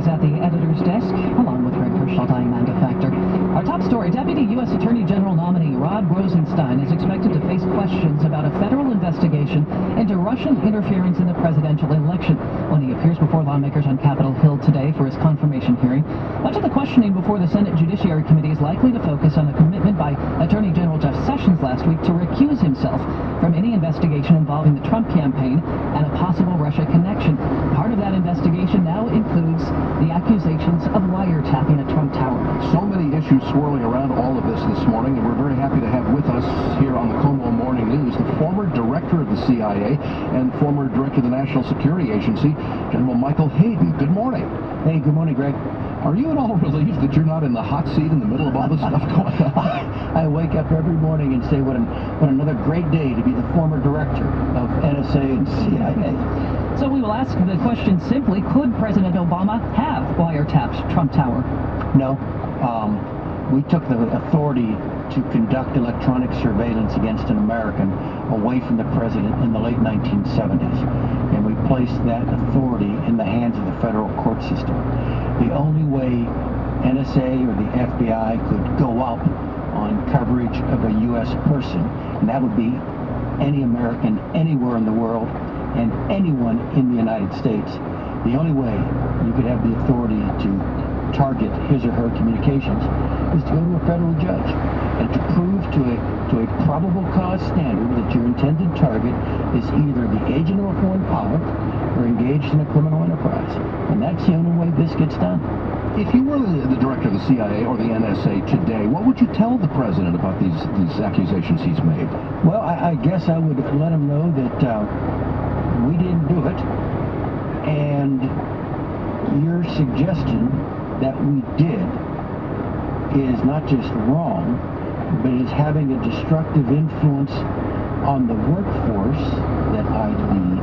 is at the editor's desk, along with Greg Herschel. I'm Amanda Factor. Our top story, Deputy U.S. Attorney General nominee Rod Rosenstein is expected to face questions about a federal investigation into Russian interference in the presidential election when he appears before lawmakers on Capitol Hill today for his confirmation hearing. Much of the questioning before the Senate Judiciary Committee is likely to focus on a commitment by Attorney General Jeff Sessions last week to recuse himself from any investigation involving the Trump campaign and a possible Russia connection. Part of that investigation now includes the accusations of wiretapping at Trump Tower. So many issues swirling around all of this morning, and we're very happy to have with us here on the Como Morning News the former director of the CIA and former director of the National Security Agency, General Michael Hayden. Good morning. Hey, good morning, Greg. Are you at all relieved that you're not in the hot seat in the middle of all this stuff going on? I wake up every morning and say, what another great day to be the former director of NSA and CIA. So we will ask the question simply, could President Obama have wiretapped Trump Tower? No. We took the authority to conduct electronic surveillance against an American away from the president in the late 1970s. And we placed that authority in the hands of the federal court system. The only way NSA or the FBI could go up on coverage of a U.S. person, and that would be any American anywhere in the world and anyone in the United States, the only way you could have the authority to target his or her communications is to go to a federal judge and to prove to a probable cause standard that your intended target is either the agent of a foreign power or engaged in a criminal enterprise. And that's the only way this gets done. If you were the director of the CIA or the NSA today, what would you tell the president about these accusations he's made? Well, I guess I would let him know that we didn't do it, and your suggestion that we did is not just wrong, but is having a destructive influence on the workforce that I lead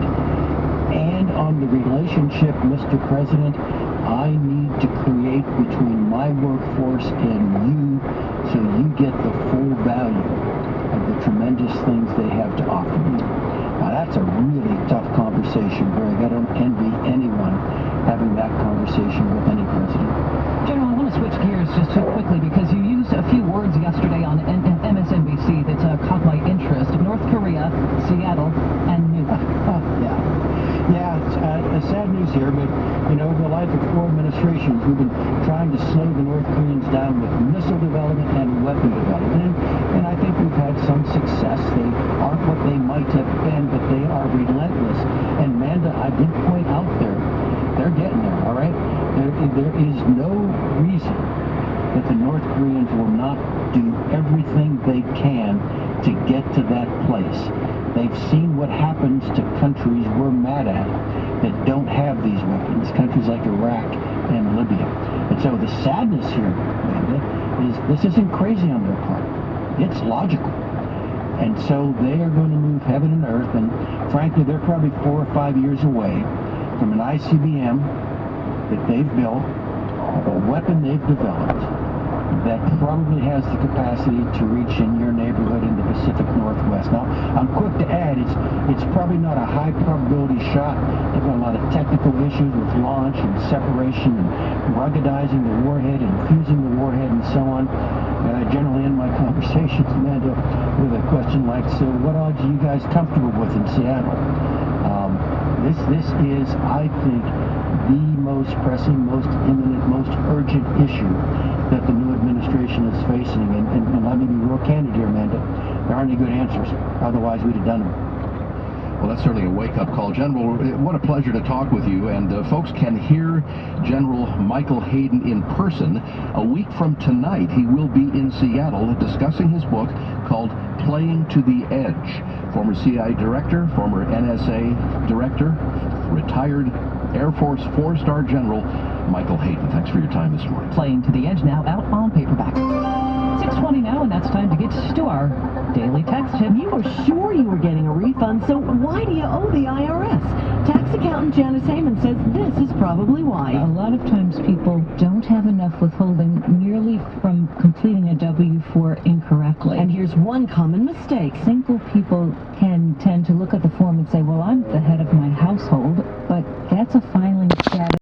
and on the relationship, Mr. President, I need to create between my workforce and you so you get the full value of the tremendous things they have to offer you. Now that's a really tough conversation, Greg. I don't envy anyone having that conversation with any president. General, I want to switch gears just too quickly because you used a few words yesterday on MSNBC that caught my interest. North Korea, Seattle, and nuke. It's sad news here, but over the life of 4 administrations, we've been trying to slow the North Koreans down with missile development and weapon development, and I think we've had some success. They aren't what they might have been, but they are relentless. And Amanda, I did point out they're getting there, all right? There is no reason that the North Koreans will not do everything they can to get to that place. They've seen what happens to countries we're mad at that don't have these weapons, countries like Iraq and Libya. And so the sadness here, Amanda, is this isn't crazy on their part. It's logical. And so they are going to move heaven and earth, and frankly, they're probably 4 or 5 years away from an ICBM that they've built, a weapon they've developed, that probably has the capacity to reach in your neighborhood in the Pacific Northwest. Now, I'm quick to add, it's probably not a high probability shot. They've got a lot of technical issues with launch and separation and ruggedizing the warhead and fusing the warhead and so on. And I generally end my conversations, Amanda, with a question like, so what odds are you guys comfortable with in Seattle? This is, I think, the most pressing, most imminent, most urgent issue that the new administration is facing. And let me be real candid here, Amanda. There aren't any good answers. Otherwise, we'd have done them. Well, that's certainly a wake-up call. General, what a pleasure to talk with you. And folks can hear General Michael Hayden in person. A week from tonight, he will be in Seattle discussing his book called Playing to the Edge. Former CIA director, former NSA director, retired Air Force 4-star General Michael Hayden. Thanks for your time this morning. Playing to the Edge now out on paperback. 6:20 now, and that's time to get to our daily text tip. You were sure you were getting a refund, so why do you owe the IRS? Tax accountant Janice Heyman says this is probably why. A lot of times people don't have enough withholding merely from completing a W-4 incorrectly. And here's one common mistake. Single people can tend to look at the form and say, well, I'm the head of my household, but that's a filing status.